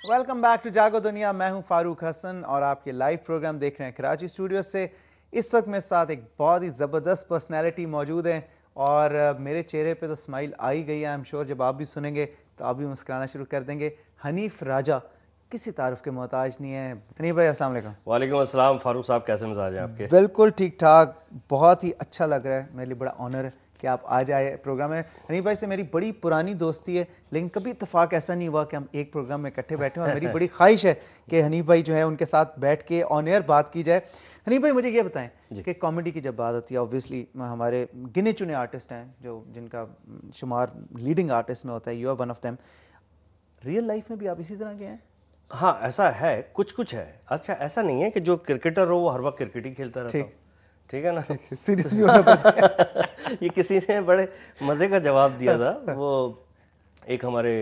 Welcome back to जागो दुनिया। मैं हूं फारूक हसन और आपके लाइव प्रोग्राम देख रहे हैं कराची स्टूडियो से। इस वक्त मेरे साथ एक बहुत ही ज़बरदस्त पर्सनैलिटी मौजूद है और मेरे चेहरे पे तो स्माइल आ ही गई है। आई एम श्योर जब आप भी सुनेंगे तो आप भी मुस्कुराना शुरू कर देंगे। हनीफ राजा किसी तारुफ के मोहताज नहीं है। हनीफ भाई अस्सलाम वालेकुम। वालेकुम अस्सलाम। फारूक साहब कैसे मिजाज हैं आपके? बिल्कुल ठीक ठाक, बहुत ही अच्छा लग रहा है। मेरे लिए बड़ा ऑनर है कि आप आज आए प्रोग्राम में। हनीफ भाई से मेरी बड़ी पुरानी दोस्ती है, लेकिन कभी इत्तेफाक ऐसा नहीं हुआ कि हम एक प्रोग्राम में इकट्ठे बैठे और मेरी बड़ी ख्वाहिश है कि हनीफ भाई जो है उनके साथ बैठ के ऑन एयर बात की जाए। हनीफ भाई मुझे ये बताएं कि कॉमेडी की जब बात आती है, ऑब्वियसली हमारे गिने चुने आर्टिस्ट हैं जो जिनका शुमार लीडिंग आर्टिस्ट में होता है, you are one of them. Real life में भी आप इसी तरह के हैं? हाँ, ऐसा है, कुछ कुछ है। अच्छा, ऐसा नहीं है कि जो क्रिकेटर हो वो हर वक्त क्रिकेट ही खेलता रहता हो, ठीक है ना? सीरियस भी होना पड़ता है। ये किसी ने बड़े मजे का जवाब दिया था। वो एक हमारे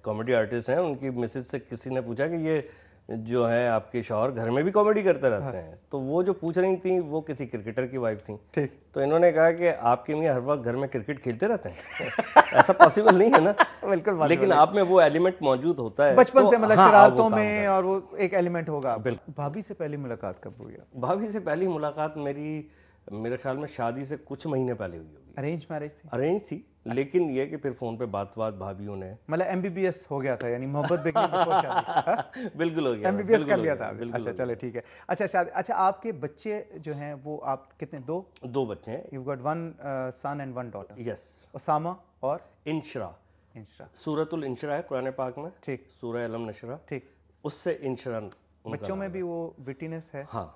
कॉमेडी आर्टिस्ट हैं, उनकी मिसेज से किसी ने पूछा कि ये जो है आपके शौहर घर में भी कॉमेडी करते रहते हैं? तो वो जो पूछ रही थी वो किसी क्रिकेटर की वाइफ थी। ठीक। तो इन्होंने कहा कि आपके मियां हर वक्त घर में क्रिकेट खेलते रहते हैं? ऐसा पॉसिबल नहीं है ना। बिल्कुल, लेकिन आप में वो एलिमेंट मौजूद होता है बचपन तो, से, मतलब हाँ, शरारतों में, और वो एक एलिमेंट होगा। बिल्कुल। भाभी से पहली मुलाकात कब हुई? भाभी से पहली मुलाकात मेरे ख्याल में शादी से कुछ महीने पहले हुई होगी। अरेंज मैरिज थी? अरेंज थी, लेकिन ये कि फिर फोन पे बात भाभियों ने, मतलब एमबीबीएस हो गया था, यानी मोहब्बत बेगनी बिफोर शादी। बिल्कुल हो गया, एमबीबीएस कर लिया था। बिल्कुल। अच्छा चले, ठीक है। अच्छा शादी, अच्छा आपके बच्चे जो हैं वो आप कितने? दो बच्चे हैं। You got one son and one daughter? Yes. Usama और इंशरा। इंशरा। सूरतुल इंशरा है कुरान पाक में। ठीक। सूरह अलम नशरा। ठीक। उससे इंशरा। बच्चों में भी वो विटीनेस है? हाँ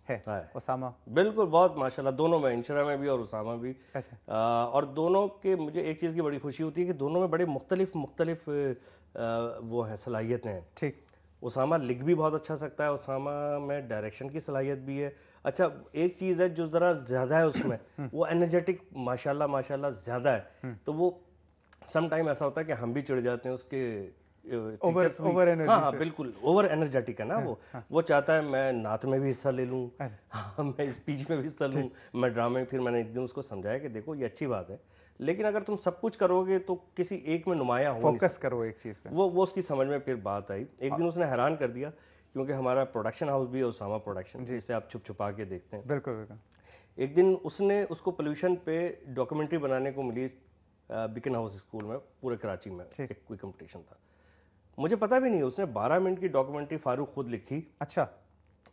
है। उसामा? बिल्कुल, बहुत माशाल्लाह, दोनों में, इंशरा में भी और उसामा भी। अच्छा। और दोनों के मुझे एक चीज़ की बड़ी खुशी होती है कि दोनों में बड़े मुख्तलिफ वो हैं, सलाहियतें हैं। ठीक। उसामा लिख भी बहुत अच्छा सकता है, उसामा में डायरेक्शन की सलाहियत भी है। अच्छा, एक चीज़ है जो ज़रा ज़्यादा है उसमें, वो एनर्जेटिक माशाल्लाह ज़्यादा है। तो वो सम टाइम ऐसा होता है कि हम भी चिढ़ जाते हैं उसके ओवर एनर्जी। हाँ, बिल्कुल ओवर एनर्जेटिक है ना। वो चाहता है मैं नात में भी हिस्सा ले लूँ, हाँ, मैं स्पीच में भी हिस्सा लूँ, मैं ड्रामे में। फिर मैंने एक दिन उसको समझाया कि देखो ये अच्छी बात है, लेकिन अगर तुम सब कुछ करोगे तो किसी एक में नुमाया हो, फोकस करो एक चीज पे। वो उसकी समझ में फिर बात आई। एक दिन उसने हैरान कर दिया, क्योंकि हमारा प्रोडक्शन हाउस भी है उसामा प्रोडक्शन, जिसे आप छुप छुपा के देखते हैं। बिल्कुल बिल्कुल। एक दिन उसको पोल्यूशन पे डॉक्यूमेंट्री बनाने को मिली बिकन हाउस स्कूल में, पूरे कराची में एक कोई कंपटीशन था। मुझे पता भी नहीं, उसने 12 मिनट की डॉक्यूमेंट्री फारूक खुद लिखी। अच्छा।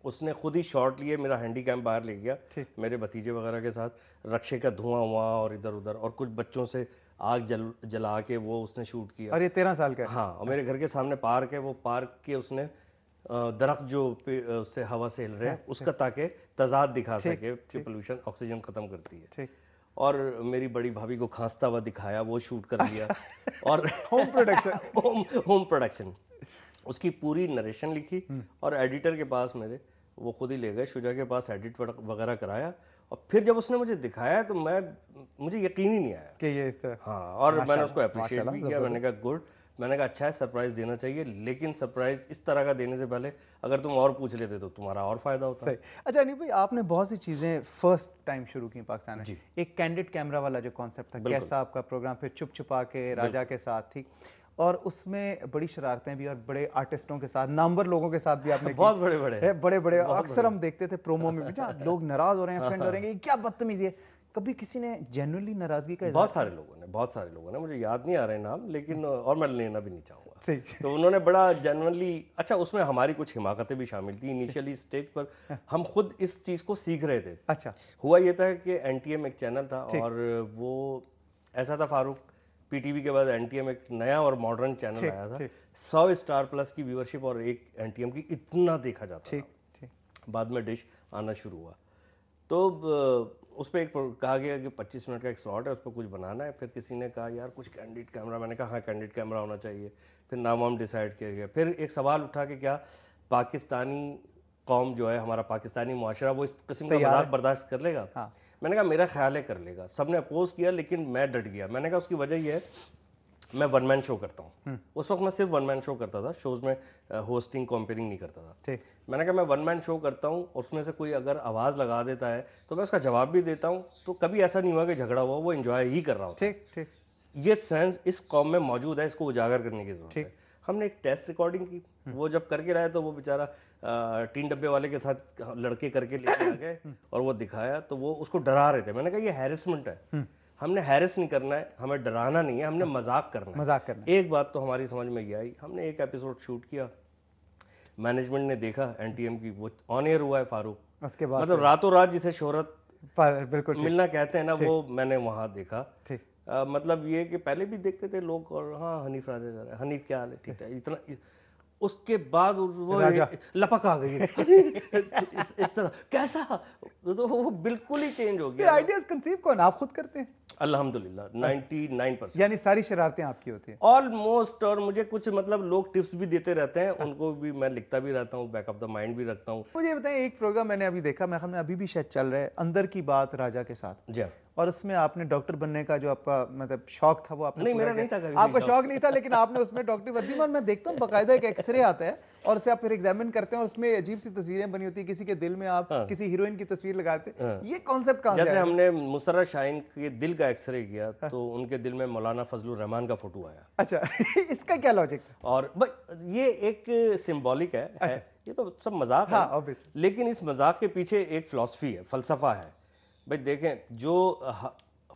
उसने खुद ही शॉट लिए, मेरा हैंडी कैम बाहर ले गया मेरे भतीजे वगैरह के साथ, रक्षे का धुआं हुआ और इधर उधर, और कुछ बच्चों से आग जला के वो उसने शूट किया। और ये 13 साल का है? हाँ, और मेरे घर के सामने पार्क है, वो पार्क के उसने दरख्त जो उससे हवा से हिल रहे हैं उसका, ताकि तजाद दिखा सके कि पोल्यूशन ऑक्सीजन खत्म करती है। और मेरी बड़ी भाभी को खांसता हुआ दिखाया, वो शूट कर लिया। और होम प्रोडक्शन। होम प्रोडक्शन, उसकी पूरी नरेशन लिखी और एडिटर के पास मेरे वो खुद ही ले गए, शुजा के पास एडिट वगैरह कराया। और फिर जब उसने मुझे दिखाया तो मुझे यकीन ही नहीं आया कि ये इस तरह। हाँ, और मैंने उसको अप्रिशिएट भी किया। मैंने कहा गुड, मैंने कहा अच्छा है, सरप्राइज देना चाहिए, लेकिन सरप्राइज इस तरह का देने से पहले अगर तुम और पूछ लेते तो तुम्हारा और फायदा होता। सही। अच्छा अनिल भाई, आपने बहुत सी चीजें फर्स्ट टाइम शुरू की पाकिस्तान में। एक कैंडिड कैमरा वाला जो कॉन्सेप्ट था, कैसा आपका प्रोग्राम, फिर चुप छुपा के राजा के साथ, ठीक, और उसमें बड़ी शरारतें भी, और बड़े आर्टिस्टों के साथ, नामवर लोगों के साथ भी आपने बहुत बड़े अक्सर हम देखते थे प्रोमो में भी, जहाँ लोग नाराज हो रहे हैं, फ्रेंड हो रहे हैं, क्या बदतमीजी है। कभी किसी ने जेन्युइनली नाराजगी का? बहुत सारे लोगों ने, मुझे याद नहीं आ रहे नाम, लेकिन और मैं लेना भी नहीं चाहूंगा। तो उन्होंने बड़ा जेन्युइनली, अच्छा, उसमें हमारी कुछ हिमाकतें भी शामिल थी इनिशियली स्टेज पर। हम खुद इस चीज को सीख रहे थे। अच्छा। हुआ ये था कि एनटीएम एक चैनल था, और वो ऐसा था फारूक, पीटीवी के बाद एनटीएम एक नया और मॉडर्न चैनल आया था। 100 स्टार प्लस की व्यूअरशिप और एक एनटीएम की, इतना देखा जाता था। बाद में डिश आना शुरू हुआ, तो उस पर एक कहा गया कि 25 मिनट का एक स्लॉट है, उस पर कुछ बनाना है। फिर किसी ने कहा यार कुछ कैंडिड कैमरा, मैंने कहा हाँ कैंडिड कैमरा होना चाहिए। फिर नाम वाम डिसाइड किया गया। फिर एक सवाल उठा कि क्या पाकिस्तानी कौम जो है, हमारा पाकिस्तानी मुआशरा, वो इस किस्म का मजाक बर्दाश्त कर लेगा? मैंने कहा मेरा ख्याल है कर लेगा। सबने अपोज किया, लेकिन मैं डट गया। मैंने कहा उसकी वजह यह है, मैं वन मैन शो करता हूँ। उस वक्त मैं सिर्फ वन मैन शो करता था, शोज में होस्टिंग कॉम्पेयरिंग नहीं करता था। मैंने कहा मैं वन मैन शो करता हूँ, उसमें से कोई अगर आवाज लगा देता है तो मैं उसका जवाब भी देता हूँ। तो कभी ऐसा नहीं हुआ कि झगड़ा हुआ, वो एंजॉय ही कर रहा होता है। ये सेंस इस कौम में मौजूद है, इसको उजागर करने की जरूरत है। हमने एक टेस्ट रिकॉर्डिंग की। वो जब करके लाया तो वो बेचारा 3 डब्बे वाले के साथ लड़के करके लेके आ गए और वो दिखाया तो वो उसको डरा रहे थे। मैंने कहा ये हैरेसमेंट है, हमने हैरेस नहीं करना है, हमें डराना नहीं है, हमने मजाक करना है। मजाक करना है। एक बात तो हमारी समझ में ये आई, हमने एक एपिसोड शूट किया, मैनेजमेंट ने देखा एनटीएम की, वो ऑन एयर हुआ है फारूक, उसके बाद मतलब रातों रात जिसे शोहरत बिल्कुल मिलना कहते हैं ना, वो मैंने वहां देखा। ठीक। मतलब ये कि पहले भी देखते थे लोग और हाँ हनीफ राजा जा रहा है, हनीफ क्या हाल है, ठीक है, इतना उसके बाद वो लपक आ गई इस तरह कैसा, तो वो बिल्कुल ही चेंज हो गया। आइडियाज कंसीव कौन, आप खुद करते हैं? अल्हम्दुलिल्लाह 99%। यानी सारी शरारतें आपकी होती हैं ऑलमोस्ट, और मुझे कुछ मतलब लोग टिप्स भी देते रहते हैं, उनको भी मैं लिखता भी रहता हूँ, बैक ऑफ द माइंड भी रखता हूँ। मुझे बताएं, एक प्रोग्राम मैंने अभी देखा, मैं ख्याल में अभी भी शायद चल रहा है, अंदर की बात राजा के साथ जी, और उसमें आपने डॉक्टर बनने का जो आपका मतलब शौक था वो आपने नहीं, मेरा नहीं था कभी आपका शौक नहीं था, लेकिन आपने उसमें डॉक्टर वर्दीमान मैं देखता हूँ बाकायदा एक एक्सरे आता है और उसे आप फिर एग्जामिन करते हैं और उसमें अजीब सी तस्वीरें बनी होती है, किसी के दिल में आप किसी हीरोइन की तस्वीर लगाते हैं। ये कॉन्सेप्ट कहां से आया? जैसे हमने मुसर्रत शाहीन के दिल का एक्सरे किया तो उनके दिल में मौलाना फजलुर रहमान का फोटो आया। अच्छा इसका क्या लॉजिक? और ये एक सिंबॉलिक है, ये तो सब मजाक है, ऑब्वियसली, लेकिन इस मजाक के पीछे एक फिलॉसफी है, फलसफा है। भाई देखें, जो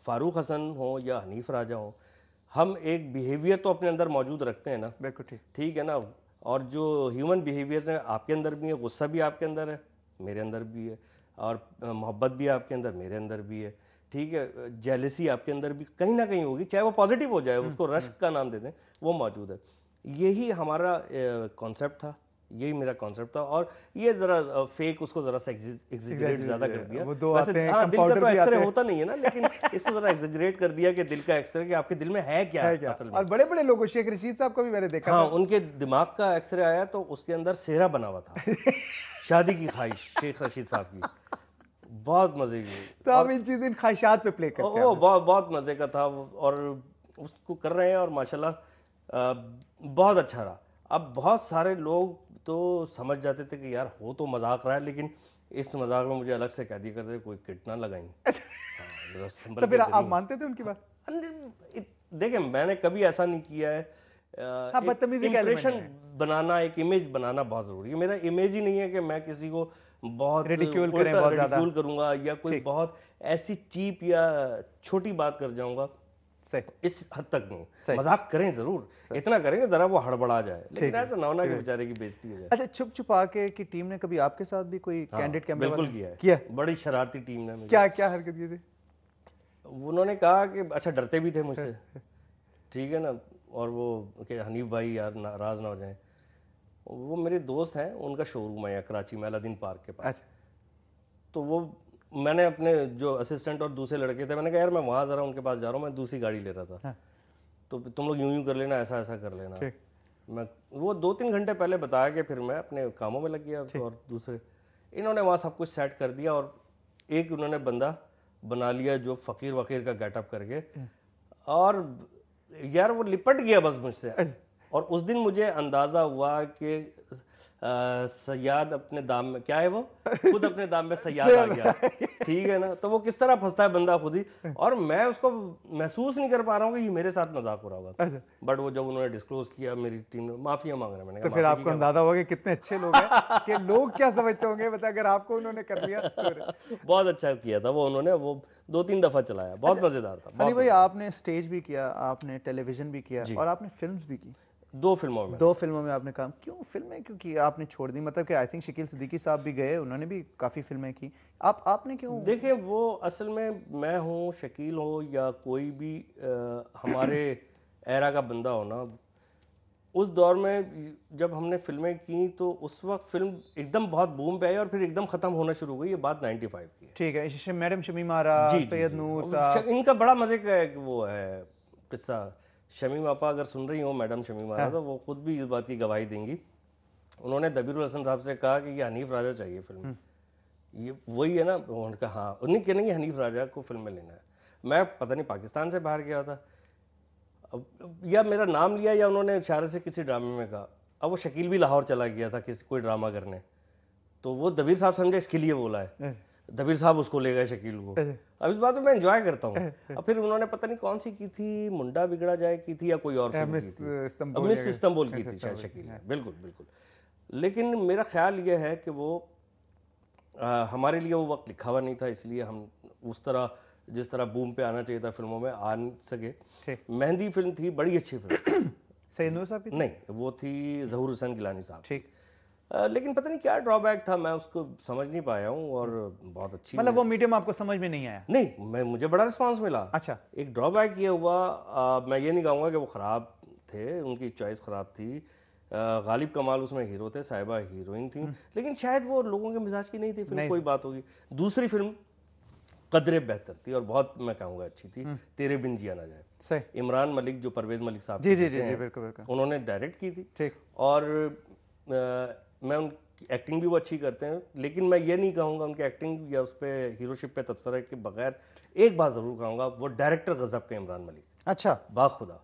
फारूक हसन हो या हनीफ राजा हो, हम एक बिहेवियर तो अपने अंदर मौजूद रखते हैं ना, बिल्कुल ठीक है ना, और जो ह्यूमन बिहेवियर्स हैं आपके अंदर भी है, गुस्सा भी आपके अंदर है, मेरे अंदर भी है, और मोहब्बत भी आपके अंदर, मेरे अंदर भी है, ठीक है, जेलसी आपके अंदर भी कहीं ना कहीं होगी, चाहे वो पॉजिटिव हो जाए, उसको रश्क का नाम दे दें, वो मौजूद है। यही हमारा कॉन्सेप्ट था, यही मेरा कॉन्सेप्ट था, और ये जरा फेक उसको जरा सा एग्जिजरेट ज्यादा कर दिया। वो दो वैसे आते हैं, हाँ, दिल का तो एक्सरे होता नहीं है ना, लेकिन इसको जरा एग्जिजरेट कर दिया कि दिल का एक्सरे, कि आपके दिल में है क्या असल में। और बड़े बड़े लोगों, शेख रशीद साहब को भी मैंने देखा, हाँ, उनके दिमाग का एक्सरे आया तो उसके अंदर सेहरा बना हुआ था शादी की ख्वाहिश शेख रशीद साहब की, बहुत मजे की। तो आप इन चीजें, इन ख्वाहिशात पे प्ले करते हैं? वो बहुत मजे का था, और उसको कर रहे हैं, और माशाल्लाह बहुत अच्छा रहा। अब बहुत सारे लोग तो समझ जाते थे कि यार हो तो मजाक रहा है, लेकिन इस मजाक में मुझे अलग से कह दिया करते कोई किट ना लगाई। तो फिर आप मानते थे उनकी बात? देखिए, मैंने कभी ऐसा नहीं किया है। बदतमीजी का इंप्रेशन बनाना, एक इमेज बनाना बहुत जरूरी है। मेरा इमेज ही नहीं है कि मैं किसी को बहुत रिडिक्यूल करूंगा या कोई बहुत ऐसी चीप या छोटी बात कर जाऊंगा, इस हद तक नहीं। मजाक करें जरूर, इतना करेंगे जरा वो हड़बड़ा जाए, लेकिन ऐसा ना होना कि बेचारे की बेइज्जती हो जाए। अच्छा, छुप छुपा के की टीम ने कभी आपके साथ भी कोई कैंडिडेट कैमरा? बिल्कुल किया है। बड़ी शरारती टीम ने मुझे। क्या क्या हरकत की थी? उन्होंने कहा कि अच्छा, डरते भी थे मुझसे, ठीक है ना, और वो कि हनीफ भाई यार नाराज ना हो जाए। वो मेरे दोस्त हैं, उनका शोरूम है कराची में अलादीन पार्क के पास। तो वो मैंने अपने जो असिस्टेंट और दूसरे लड़के थे, मैंने कहा यार मैं वहां जरा उनके पास जा रहा हूँ, मैं दूसरी गाड़ी ले रहा था, तो तुम लोग यूं कर लेना, ऐसा ऐसा कर लेना। मैं वो 2-3 घंटे पहले बताया कि फिर मैं अपने कामों में लग गया, और दूसरे इन्होंने वहाँ सब कुछ सेट कर दिया, और एक उन्होंने बंदा बना लिया जो फकीर वकीर का गेटअप करके, और यार वो लिपट गया बस मुझसे। और उस दिन मुझे अंदाजा हुआ कि सयाद अपने दाम में, क्या है वो, खुद अपने दाम में सयाद आ गया, ठीक है ना। तो वो किस तरह फंसता है बंदा खुद ही, और मैं उसको महसूस नहीं कर पा रहा हूँ कि ये मेरे साथ मजाक हो रहा होगा। बट वो जब उन्होंने डिस्क्लोज किया, मेरी टीम ने माफिया मांग रहे हैं, मैंने कहा तो फिर आपको अंदाजा हुआ कि कितने अच्छे लोग हैं कि लोग क्या समझते होंगे, बता अगर आपको उन्होंने कर लिया तो। बहुत अच्छा किया था वो उन्होंने, वो 2-3 दफा चलाया, बहुत मजेदार था। अली भाई, आपने स्टेज भी किया, आपने टेलीविजन भी किया, और आपने फिल्म्स भी की, 2 फिल्मों में आपने काम। क्यों फिल्में, क्योंकि आपने छोड़ दी? मतलब कि आई थिंक शकील सिद्दीकी साहब भी गए, उन्होंने भी काफी फिल्में की, आपने क्यों? देखिए, वो असल में मैं हूँ, शकील हो या कोई भी हमारे एरा का बंदा हो ना, उस दौर में जब हमने फिल्में की तो उस वक्त फिल्म एकदम बहुत बूम पे आई और फिर एकदम खत्म होना शुरू हो गई। ये बात 95 की है। ठीक है, मैडम शमीम आरा, सैयद नूर साहब, इनका बड़ा मजे का एक वो है किस्सा। शमीम आपा अगर सुन रही हो, मैडम शमीम आरा, तो वो खुद भी इस बात की गवाही देंगी। उन्होंने दबीरुल हसन साहब से कहा कि ये हनीफ राजा चाहिए फिल्म, ये वही है ना। उन्होंने कहा हाँ, उन्हें कहना कि हनीफ राजा को फिल्म में लेना है। मैं पता नहीं पाकिस्तान से बाहर गया था, या मेरा नाम लिया या उन्होंने इशारे से किसी ड्रामे में कहा। अब वो शकील भी लाहौर चला गया था किसी कोई ड्रामा करने, तो वो दबीर साहब समझे इसके लिए बोला है। दबीर साहब उसको ले गए शकील को। अब इस बात में मैं एंजॉय करता हूँ। अब फिर उन्होंने पता नहीं कौन सी की थी, मुंडा बिगड़ा जाए की थी या कोई और फिल्म की थी, मिस इस्तांबुल की थी शायद शकील ने। बिल्कुल बिल्कुल। लेकिन मेरा ख्याल ये है कि वो हमारे लिए वो वक्त लिखा हुआ नहीं था, इसलिए हम उस तरह जिस तरह बूम पे आना चाहिए था फिल्मों में आ नहीं सके। मेहंदी फिल्म थी, बड़ी अच्छी फिल्म। सईद नूर साहब की? नहीं, वो थी ज़हूर हुसैन गिलानी साहब। ठीक। लेकिन पता नहीं क्या ड्रॉबैक था, मैं उसको समझ नहीं पाया हूँ। और बहुत अच्छी, मतलब वो मीडियम आपको समझ में नहीं आया? नहीं, मुझे बड़ा रिस्पांस मिला। अच्छा। एक ड्रॉबैक ये हुआ, मैं ये नहीं कहूँगा कि वो ख़राब थे, उनकी चॉइस ख़राब थी। गालिब कमाल उसमें हीरो थे, साहिबा हीरोइन थी, लेकिन शायद वो लोगों के मिजाज की नहीं थी फिल्म। कोई बात होगी। दूसरी फिल्म कदरे बेहतर थी और बहुत मैं कहूँगा अच्छी थी, तेरे बिन जिया ना जाए। सही। इमरान मलिक जो परवेज मलिक साहब जी जी जी जी, बिल्कुल बिल्कुल, उन्होंने डायरेक्ट की थी। ठीक। और मैं उनकी एक्टिंग भी वो अच्छी करते हैं, लेकिन मैं ये नहीं कहूँगा उनकी एक्टिंग या उस पर हीरोशिप पे तबसरा के बगैर, एक बात ज़रूर कहूँगा, वो डायरेक्टर गजब के इमरान मलिक। अच्छा। बाखुदा।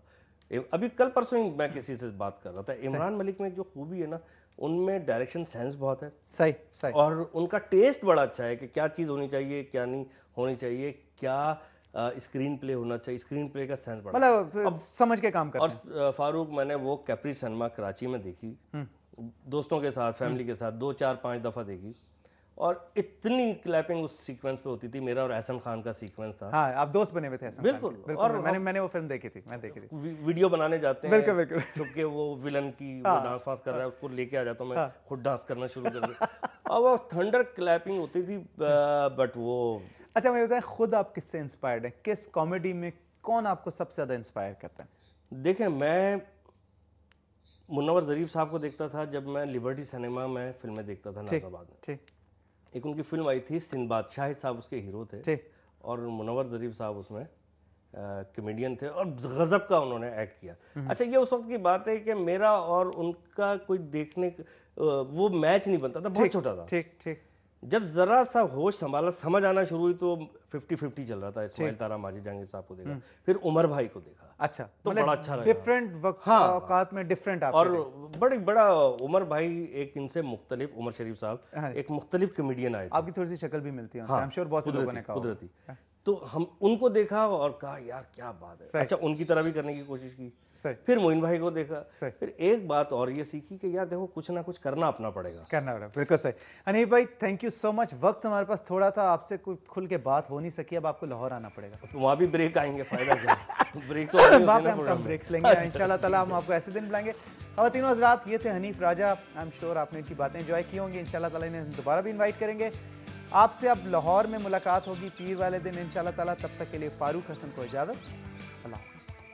अभी कल परसों ही मैं किसी से बात कर रहा था, इमरान मलिक में जो खूबी है ना, उनमें डायरेक्शन सेंस बहुत है। सही सही। और उनका टेस्ट बड़ा अच्छा है कि क्या चीज़ होनी चाहिए, क्या नहीं होनी चाहिए, क्या स्क्रीन प्ले होना चाहिए, स्क्रीन प्ले का सेंस बड़ा, मतलब समझ के काम करते हैं। और फारूक, मैंने वो कैप्री सिनेमा कराची में देखी, दोस्तों के साथ, फैमिली के साथ 2 4 5 दफ़ा देखी, और इतनी क्लैपिंग उस सीक्वेंस पे होती थी। मेरा और एहसन खान का सीक्वेंस था। हाँ, आप दोस्त बने हुए थे एहसन खान। बिल्कुल। और मैंने वो फिल्म देखी थी, मैं देखी थी। वीडियो बनाने जाते हैं, बिल्कुल बिल्कुल, चुपके वो विलन की वो डांस वांस कर रहा है, उसको लेके आ जाता हूँ मैं, खुद डांस करना शुरू कर दिया। और वो थंडर क्लैपिंग होती थी। बट वो, अच्छा मैं बताएं, खुद आप किससे इंस्पायर्ड हैं? किस कॉमेडी में कौन आपको सबसे ज्यादा इंस्पायर करता है? देखें, मैं मुनव्वर ज़रीफ साहब को देखता था जब मैं लिबर्टी सिनेमा में फिल्में देखता था नाज़ाबाद में। ठीक। एक उनकी फिल्म आई थी सिंदबाद, शाहिद साहब उसके हीरो थे। ठीक। और मुनव्वर ज़रीफ साहब उसमें कॉमेडियन थे और गजब का उन्होंने एक्ट किया। अच्छा, ये उस वक्त की बात है कि मेरा और उनका कोई देखने वो मैच नहीं बनता था, बहुत छोटा था। ठीक ठीक। जब जरा सा होश संभाला, समझ आना शुरू हुई, तो 50-50 चल रहा था। इस्माइल तारा माजिद जहांगीर साहब को देखा, फिर उमर भाई को देखा। अच्छा, तो बड़ा अच्छा लगा। डिफरेंट वक्त औकात में डिफरेंट आप। और बड़ा उमर भाई एक इनसे मुख्तलिफ, उमर शरीफ साहब एक मुख्तलिफ कॉमेडियन आए थे। आपकी थोड़ी सी शक्ल भी मिलती है, आई एम श्योर बहुत से लोगों ने कहा कुदरती। तो हम उनको देखा और कहा यार क्या बात है। अच्छा, उनकी तरह भी करने की कोशिश की। फिर मोइन भाई को देखा। फिर एक बात और ये सीखी कि यार देखो, कुछ ना कुछ करना अपना पड़ेगा। बिल्कुल सही। हनीफ भाई, थैंक यू सो मच। वक्त हमारे पास थोड़ा था, आपसे कोई खुल के बात हो नहीं सकी, अब आपको लाहौर आना पड़ेगा। वहां भी ब्रेक आएंगे, फायदा क्या। ब्रेक तो हम ब्रेक्स लेंगे इंशाल्लाह ताला, हम आपको ऐसे दिन बुलाएंगे। ख़वातीन हज़रात, ये थे हनीफ राजा। आई एम श्योर आपने इनकी बातें एंजॉय की होंगी। इंशाल्लाह ताला इन्हें दोबारा भी इन्वाइट करेंगे। आपसे अब लाहौर में मुलाकात होगी पीर वाले दिन इंशाल्लाह ताला। तब तक के लिए फारूक हसन को इजाज़त। अल्लाह हाफ़िज़।